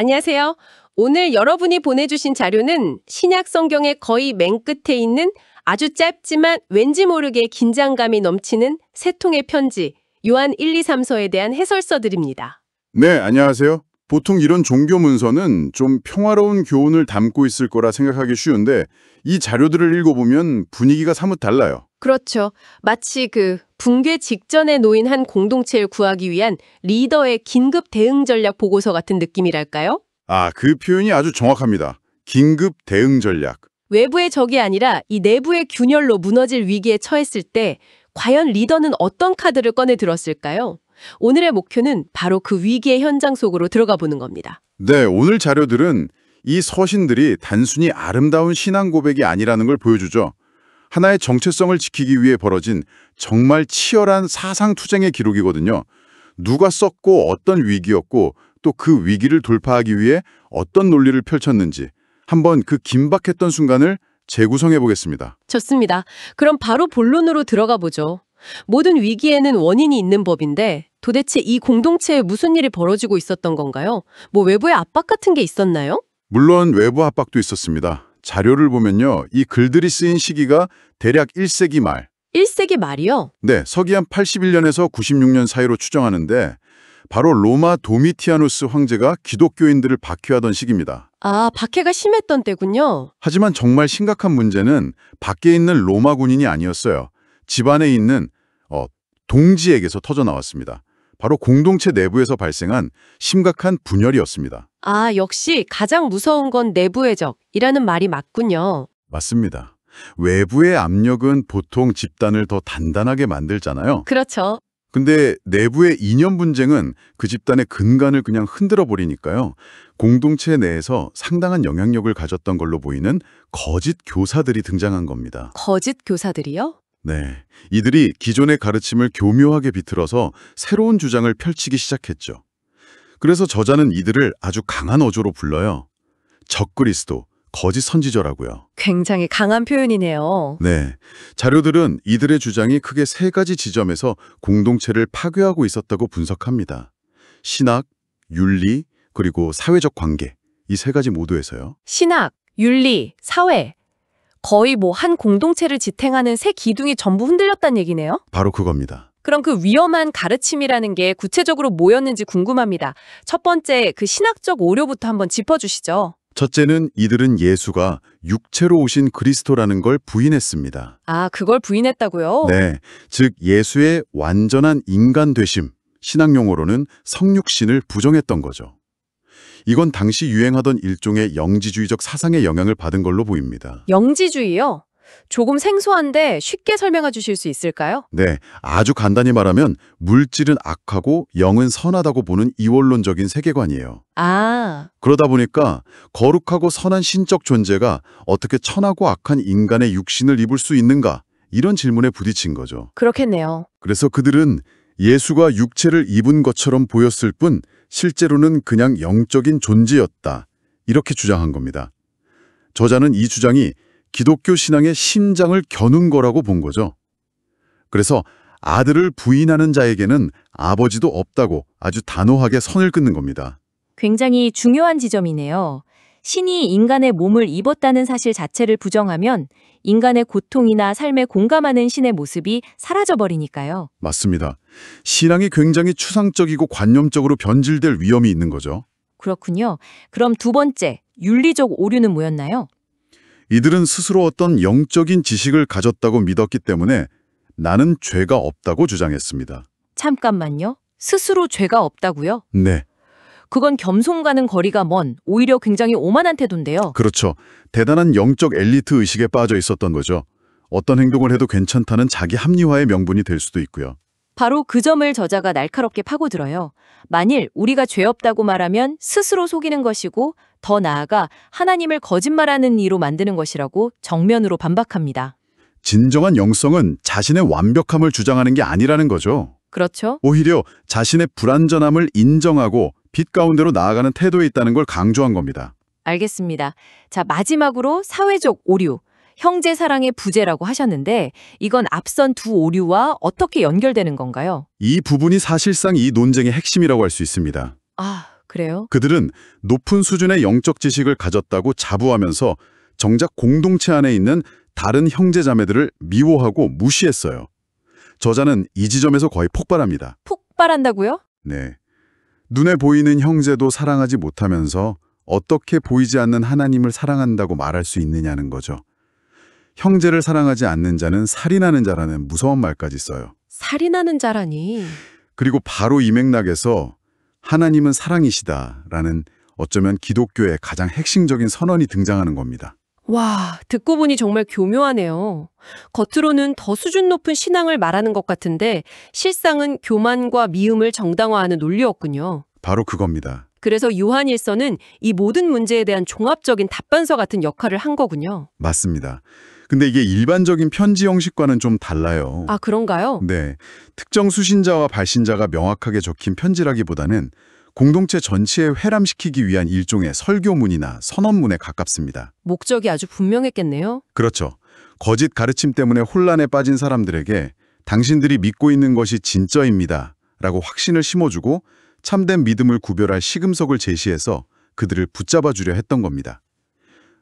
안녕하세요. 오늘 여러분이 보내주신 자료는 신약 성경의 거의 맨 끝에 있는 아주 짧지만 왠지 모르게 긴장감이 넘치는 세 통의 편지, 요한 1, 2, 3서에 대한 해설서들입니다. 네, 안녕하세요. 보통 이런 종교 문서는 좀 평화로운 교훈을 담고 있을 거라 생각하기 쉬운데 이 자료들을 읽어보면 분위기가 사뭇 달라요. 그렇죠. 마치 붕괴 직전에 놓인 한 공동체를 구하기 위한 리더의 긴급 대응 전략 보고서 같은 느낌이랄까요? 그 표현이 아주 정확합니다. 긴급 대응 전략. 외부의 적이 아니라 이 내부의 균열로 무너질 위기에 처했을 때 과연 리더는 어떤 카드를 꺼내 들었을까요? 오늘의 목표는 바로 그 위기의 현장 속으로 들어가 보는 겁니다. 네, 오늘 자료들은 이 서신들이 단순히 아름다운 신앙 고백이 아니라는 걸 보여주죠. 하나의 정체성을 지키기 위해 벌어진 정말 치열한 사상투쟁의 기록이거든요. 누가 썼고 어떤 위기였고 또 그 위기를 돌파하기 위해 어떤 논리를 펼쳤는지 한번 그 긴박했던 순간을 재구성해 보겠습니다. 좋습니다. 그럼 바로 본론으로 들어가 보죠. 모든 위기에는 원인이 있는 법인데 도대체 이 공동체에 무슨 일이 벌어지고 있었던 건가요? 외부의 압박 같은 게 있었나요? 물론 외부 압박도 있었습니다. 자료를 보면요. 이 글들이 쓰인 시기가 대략 1세기 말. 1세기 말이요? 네, 서기한 81년에서 96년 사이로 추정하는데 바로 로마 도미티아누스 황제가 기독교인들을 박해하던 시기입니다. 박해가 심했던 때군요. 하지만 정말 심각한 문제는 밖에 있는 로마 군인이 아니었어요. 집안에 있는 동지에게서 터져나왔습니다. 바로 공동체 내부에서 발생한 심각한 분열이었습니다. 역시 가장 무서운 건 내부의 적이라는 말이 맞군요. 맞습니다. 외부의 압력은 보통 집단을 더 단단하게 만들잖아요. 그렇죠. 근데 내부의 이념 분쟁은 그 집단의 근간을 그냥 흔들어 버리니까요. 공동체 내에서 상당한 영향력을 가졌던 걸로 보이는 거짓 교사들이 등장한 겁니다. 거짓 교사들이요? 네, 이들이 기존의 가르침을 교묘하게 비틀어서 새로운 주장을 펼치기 시작했죠. 그래서 저자는 이들을 아주 강한 어조로 불러요. 적그리스도, 거짓 선지자라고요. 굉장히 강한 표현이네요. 네, 자료들은 이들의 주장이 크게 세 가지 지점에서 공동체를 파괴하고 있었다고 분석합니다. 신학, 윤리, 그리고 사회적 관계, 이 세 가지 모두에서요. 신학, 윤리, 사회. 거의 한 공동체를 지탱하는 세 기둥이 전부 흔들렸다는 얘기네요? 바로 그겁니다. 그럼 그 위험한 가르침이라는 게 구체적으로 뭐였는지 궁금합니다. 첫 번째, 그 신학적 오류부터 한번 짚어주시죠. 첫째는 이들은 예수가 육체로 오신 그리스도라는 걸 부인했습니다. 그걸 부인했다고요? 네, 즉 예수의 완전한 인간 되심, 신학 용어로는 성육신을 부정했던 거죠. 이건 당시 유행하던 일종의 영지주의적 사상의 영향을 받은 걸로 보입니다. 영지주의요? 조금 생소한데 쉽게 설명해 주실 수 있을까요? 네, 아주 간단히 말하면 물질은 악하고 영은 선하다고 보는 이원론적인 세계관이에요. 그러다 보니까 거룩하고 선한 신적 존재가 어떻게 천하고 악한 인간의 육신을 입을 수 있는가? 이런 질문에 부딪힌 거죠. 그렇겠네요. 그래서 그들은 예수가 육체를 입은 것처럼 보였을 뿐 실제로는 그냥 영적인 존재였다. 이렇게 주장한 겁니다. 저자는 이 주장이 기독교 신앙의 심장을 겨눈 거라고 본 거죠. 그래서 아들을 부인하는 자에게는 아버지도 없다고 아주 단호하게 선을 긋는 겁니다. 굉장히 중요한 지점이네요. 신이 인간의 몸을 입었다는 사실 자체를 부정하면 인간의 고통이나 삶에 공감하는 신의 모습이 사라져버리니까요. 맞습니다. 신앙이 굉장히 추상적이고 관념적으로 변질될 위험이 있는 거죠. 그렇군요. 그럼 두 번째, 윤리적 오류는 뭐였나요? 이들은 스스로 어떤 영적인 지식을 가졌다고 믿었기 때문에 나는 죄가 없다고 주장했습니다. 잠깐만요. 스스로 죄가 없다고요? 네, 그건 겸손과는 거리가 먼, 오히려 굉장히 오만한 태도인데요. 그렇죠. 대단한 영적 엘리트 의식에 빠져 있었던 거죠. 어떤 행동을 해도 괜찮다는 자기 합리화의 명분이 될 수도 있고요. 바로 그 점을 저자가 날카롭게 파고들어요. 만일 우리가 죄 없다고 말하면 스스로 속이는 것이고 더 나아가 하나님을 거짓말하는 이로 만드는 것이라고 정면으로 반박합니다. 진정한 영성은 자신의 완벽함을 주장하는 게 아니라는 거죠. 그렇죠? 오히려 자신의 불완전함을 인정하고 빛 가운데로 나아가는 태도에 있다는 걸 강조한 겁니다. 알겠습니다. 자, 마지막으로 사회적 오류. 형제 사랑의 부재라고 하셨는데 이건 앞선 두 오류와 어떻게 연결되는 건가요? 이 부분이 사실상 이 논쟁의 핵심이라고 할 수 있습니다. 그래요? 그들은 높은 수준의 영적 지식을 가졌다고 자부하면서 정작 공동체 안에 있는 다른 형제자매들을 미워하고 무시했어요. 저자는 이 지점에서 거의 폭발합니다. 폭발한다고요? 네. 눈에 보이는 형제도 사랑하지 못하면서 어떻게 보이지 않는 하나님을 사랑한다고 말할 수 있느냐는 거죠. 형제를 사랑하지 않는 자는 살인하는 자라는 무서운 말까지 써요. 살인하는 자라니. 그리고 바로 이 맥락에서 하나님은 사랑이시다라는 어쩌면 기독교의 가장 핵심적인 선언이 등장하는 겁니다. 와, 듣고 보니 정말 교묘하네요. 겉으로는 더 수준 높은 신앙을 말하는 것 같은데 실상은 교만과 미움을 정당화하는 논리였군요. 바로 그겁니다. 그래서 요한일서는 이 모든 문제에 대한 종합적인 답반서 같은 역할을 한 거군요. 맞습니다. 근데 이게 일반적인 편지 형식과는 좀 달라요. 아, 그런가요? 네, 특정 수신자와 발신자가 명확하게 적힌 편지라기보다는 공동체 전체에 회람시키기 위한 일종의 설교문이나 선언문에 가깝습니다. 목적이 아주 분명했겠네요. 그렇죠. 거짓 가르침 때문에 혼란에 빠진 사람들에게 당신들이 믿고 있는 것이 진짜입니다 라고 확신을 심어주고 참된 믿음을 구별할 시금석을 제시해서 그들을 붙잡아 주려 했던 겁니다.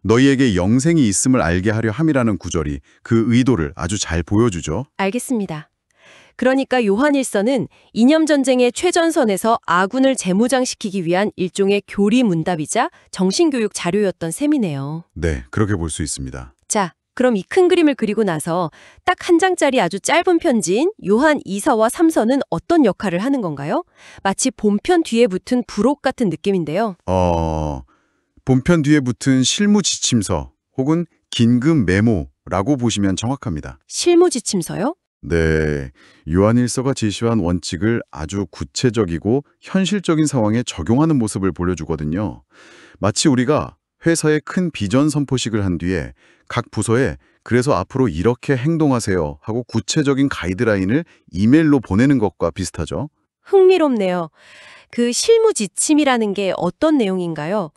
너희에게 영생이 있음을 알게 하려 함이라는 구절이 그 의도를 아주 잘 보여주죠. 알겠습니다. 그러니까 요한일서는 이념전쟁의 최전선에서 아군을 재무장시키기 위한 일종의 교리문답이자 정신교육 자료였던 셈이네요. 네, 그렇게 볼 수 있습니다. 자, 그럼 이 큰 그림을 그리고 나서 딱 한 장짜리 아주 짧은 편지인 요한 2서와 3서는 어떤 역할을 하는 건가요? 마치 본편 뒤에 붙은 부록 같은 느낌인데요. 본편 뒤에 붙은 실무 지침서 혹은 긴급 메모라고 보시면 정확합니다. 실무 지침서요? 네, 요한일서가 제시한 원칙을 아주 구체적이고 현실적인 상황에 적용하는 모습을 보여주거든요. 마치 우리가 회사에 큰 비전 선포식을 한 뒤에 각 부서에 그래서 앞으로 이렇게 행동하세요 하고 구체적인 가이드라인을 이메일로 보내는 것과 비슷하죠. 흥미롭네요. 그 실무 지침이라는 게 어떤 내용인가요?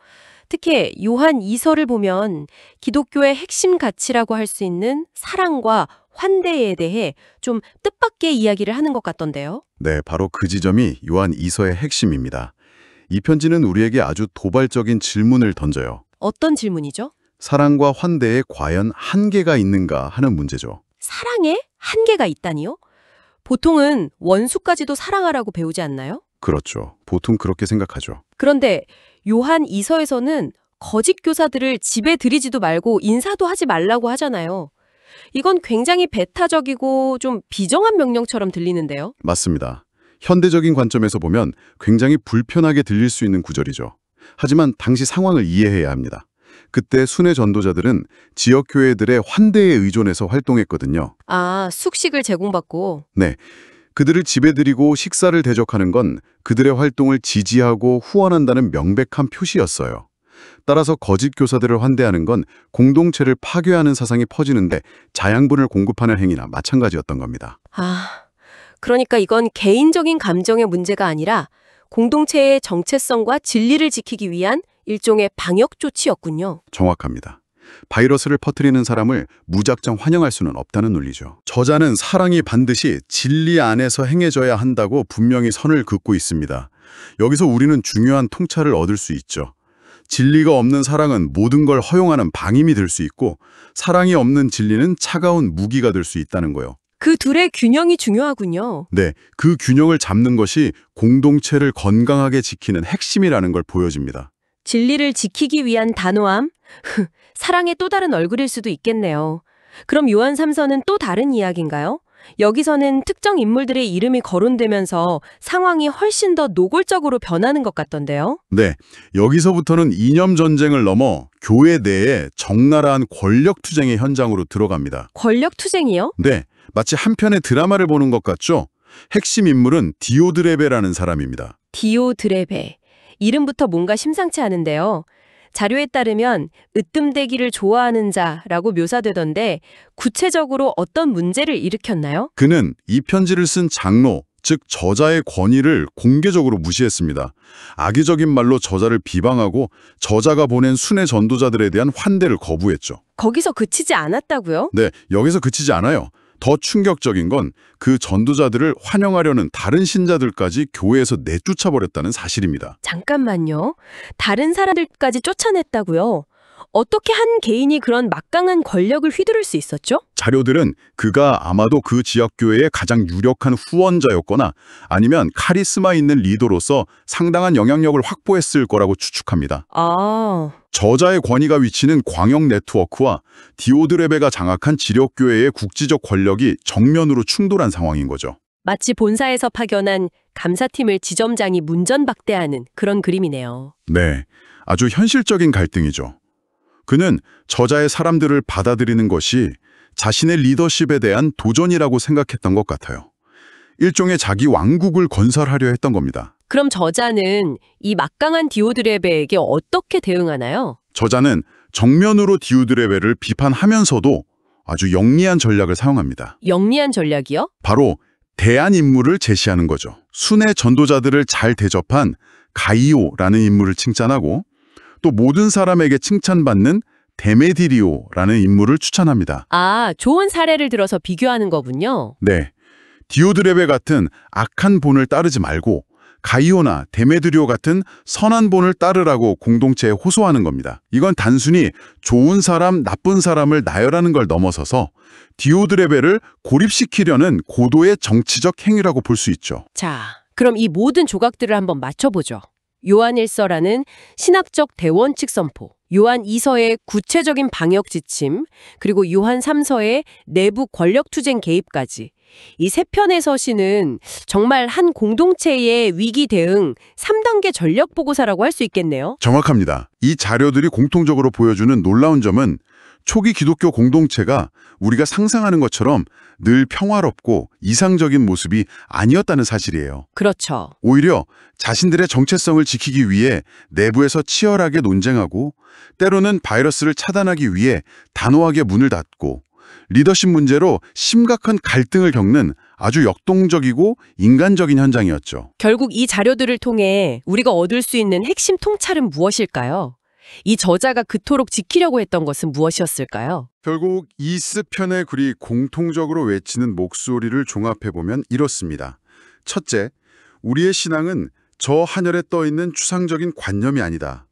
특히 요한 2서를 보면 기독교의 핵심 가치라고 할 수 있는 사랑과 환대에 대해 좀 뜻밖의 이야기를 하는 것 같던데요. 네, 바로 그 지점이 요한 2서의 핵심입니다. 이 편지는 우리에게 아주 도발적인 질문을 던져요. 어떤 질문이죠? 사랑과 환대에 과연 한계가 있는가 하는 문제죠. 사랑에 한계가 있다니요? 보통은 원수까지도 사랑하라고 배우지 않나요? 그렇죠. 보통 그렇게 생각하죠. 그런데 요한 2서에서는 거짓 교사들을 집에 들이지도 말고 인사도 하지 말라고 하잖아요. 이건 굉장히 배타적이고 좀 비정한 명령처럼 들리는데요. 맞습니다. 현대적인 관점에서 보면 굉장히 불편하게 들릴 수 있는 구절이죠. 하지만 당시 상황을 이해해야 합니다. 그때 순회 전도자들은 지역 교회들의 환대에 의존해서 활동했거든요. 아, 숙식을 제공받고. 네, 그들을 집에 들이고 식사를 대접하는 건 그들의 활동을 지지하고 후원한다는 명백한 표시였어요. 따라서 거짓 교사들을 환대하는 건 공동체를 파괴하는 사상이 퍼지는데 자양분을 공급하는 행위나 마찬가지였던 겁니다. 아, 그러니까 이건 개인적인 감정의 문제가 아니라 공동체의 정체성과 진리를 지키기 위한 일종의 방역 조치였군요. 정확합니다. 바이러스를 퍼뜨리는 사람을 무작정 환영할 수는 없다는 논리죠. 저자는 사랑이 반드시 진리 안에서 행해져야 한다고 분명히 선을 긋고 있습니다. 여기서 우리는 중요한 통찰을 얻을 수 있죠. 진리가 없는 사랑은 모든 걸 허용하는 방임이 될 수 있고 사랑이 없는 진리는 차가운 무기가 될 수 있다는 거요. 그 둘의 균형이 중요하군요. 네, 그 균형을 잡는 것이 공동체를 건강하게 지키는 핵심이라는 걸 보여줍니다. 진리를 지키기 위한 단호함? 사랑의 또 다른 얼굴일 수도 있겠네요. 그럼 요한 3서는 또 다른 이야기인가요? 여기서는 특정 인물들의 이름이 거론되면서 상황이 훨씬 더 노골적으로 변하는 것 같던데요. 네, 여기서부터는 이념 전쟁을 넘어 교회 내에 적나라한 권력 투쟁의 현장으로 들어갑니다. 권력 투쟁이요? 네, 마치 한 편의 드라마를 보는 것 같죠? 핵심 인물은 디오드레베라는 사람입니다. 디오드레베. 이름부터 뭔가 심상치 않은데요. 자료에 따르면 으뜸되기를 좋아하는 자라고 묘사되던데 구체적으로 어떤 문제를 일으켰나요? 그는 이 편지를 쓴 장로, 즉 저자의 권위를 공개적으로 무시했습니다. 악의적인 말로 저자를 비방하고 저자가 보낸 순회 전도자들에 대한 환대를 거부했죠. 거기서 그치지 않았다고요? 네, 여기서 그치지 않아요. 더 충격적인 건 그 전도자들을 환영하려는 다른 신자들까지 교회에서 내쫓아버렸다는 사실입니다. 잠깐만요. 다른 사람들까지 쫓아냈다고요? 어떻게 한 개인이 그런 막강한 권력을 휘두를 수 있었죠? 자료들은 그가 아마도 그 지역교회의 가장 유력한 후원자였거나 아니면 카리스마 있는 리더로서 상당한 영향력을 확보했을 거라고 추측합니다. 아, 저자의 권위가 위치는 광역 네트워크와 디오드레베가 장악한 지력교회의 국지적 권력이 정면으로 충돌한 상황인 거죠. 마치 본사에서 파견한 감사팀을 지점장이 문전박대하는 그런 그림이네요. 네, 아주 현실적인 갈등이죠. 그는 저자의 사람들을 받아들이는 것이 자신의 리더십에 대한 도전이라고 생각했던 것 같아요. 일종의 자기 왕국을 건설하려 했던 겁니다. 그럼 저자는 이 막강한 디오드레베에게 어떻게 대응하나요? 저자는 정면으로 디오드레베를 비판하면서도 아주 영리한 전략을 사용합니다. 영리한 전략이요? 바로 대안 인물을 제시하는 거죠. 순회 전도자들을 잘 대접한 가이오라는 인물을 칭찬하고 또 모든 사람에게 칭찬받는 데메디리오라는 인물을 추천합니다. 아, 좋은 사례를 들어서 비교하는 거군요. 네, 디오드레베 같은 악한 본을 따르지 말고 가이오나 데메드리오 같은 선한 본을 따르라고 공동체에 호소하는 겁니다. 이건 단순히 좋은 사람, 나쁜 사람을 나열하는 걸 넘어서서 디오드레베를 고립시키려는 고도의 정치적 행위라고 볼 수 있죠. 자, 그럼 이 모든 조각들을 한번 맞춰보죠. 요한 1서라는 신학적 대원칙 선포, 요한 2서의 구체적인 방역 지침, 그리고 요한 3서의 내부 권력 투쟁 개입까지. 이 세 편의 서신은 정말 한 공동체의 위기 대응 3단계 전력 보고서라고 할 수 있겠네요. 정확합니다. 이 자료들이 공통적으로 보여주는 놀라운 점은 초기 기독교 공동체가 우리가 상상하는 것처럼 늘 평화롭고 이상적인 모습이 아니었다는 사실이에요. 그렇죠. 오히려 자신들의 정체성을 지키기 위해 내부에서 치열하게 논쟁하고 때로는 바이러스를 차단하기 위해 단호하게 문을 닫고 리더십 문제로 심각한 갈등을 겪는 아주 역동적이고 인간적인 현장이었죠. 결국 이 자료들을 통해 우리가 얻을 수 있는 핵심 통찰은 무엇일까요? 이 저자가 그토록 지키려고 했던 것은 무엇이었을까요? 결국 이스 편의 글이 공통적으로 외치는 목소리를 종합해보면 이렇습니다. 첫째, 우리의 신앙은 저 하늘에 떠있는 추상적인 관념이 아니다.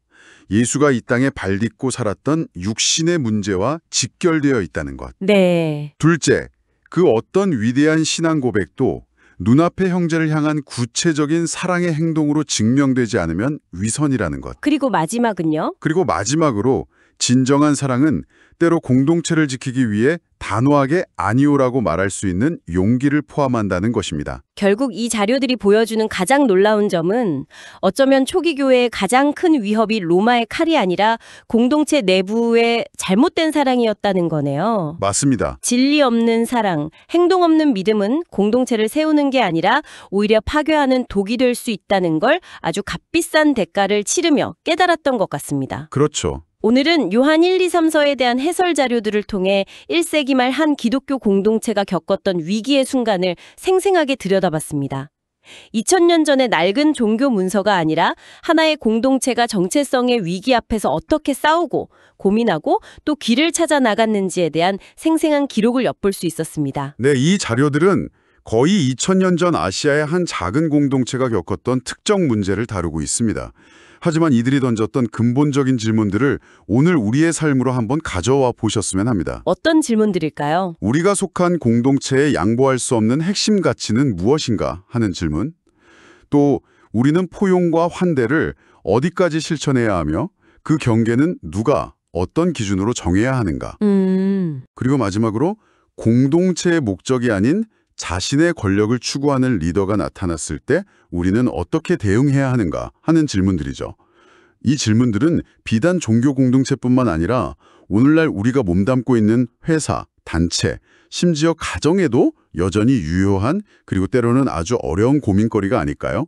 예수가 이 땅에 발딛고 살았던 육신의 문제와 직결되어 있다는 것. 네. 둘째, 그 어떤 위대한 신앙 고백도 눈앞의 형제를 향한 구체적인 사랑의 행동으로 증명되지 않으면 위선이라는 것. 그리고 마지막은요? 그리고 마지막으로 진정한 사랑은 때로 공동체를 지키기 위해 단호하게 아니오라고 말할 수 있는 용기를 포함한다는 것입니다. 결국 이 자료들이 보여주는 가장 놀라운 점은 어쩌면 초기 교회의 가장 큰 위협이 로마의 칼이 아니라 공동체 내부의 잘못된 사랑이었다는 거네요. 맞습니다. 진리 없는 사랑, 행동 없는 믿음은 공동체를 세우는 게 아니라 오히려 파괴하는 독이 될 수 있다는 걸 아주 값비싼 대가를 치르며 깨달았던 것 같습니다. 그렇죠. 오늘은 요한 1, 2, 3서에 대한 해설 자료들을 통해 1세기 말 한 기독교 공동체가 겪었던 위기의 순간을 생생하게 들여다봤습니다. 2000년 전의 낡은 종교 문서가 아니라 하나의 공동체가 정체성의 위기 앞에서 어떻게 싸우고 고민하고 또 길을 찾아 나갔는지에 대한 생생한 기록을 엿볼 수 있었습니다. 네, 이 자료들은 거의 2000년 전 아시아의 한 작은 공동체가 겪었던 특정 문제를 다루고 있습니다. 하지만 이들이 던졌던 근본적인 질문들을 오늘 우리의 삶으로 한번 가져와 보셨으면 합니다. 어떤 질문들일까요? 우리가 속한 공동체에 양보할 수 없는 핵심 가치는 무엇인가 하는 질문, 또 우리는 포용과 환대를 어디까지 실천해야 하며 그 경계는 누가 어떤 기준으로 정해야 하는가, 그리고 마지막으로 공동체의 목적이 아닌 자신의 권력을 추구하는 리더가 나타났을 때 우리는 어떻게 대응해야 하는가 하는 질문들이죠. 이 질문들은 비단 종교 공동체뿐만 아니라 오늘날 우리가 몸담고 있는 회사, 단체, 심지어 가정에도 여전히 유효한 그리고 때로는 아주 어려운 고민거리가 아닐까요?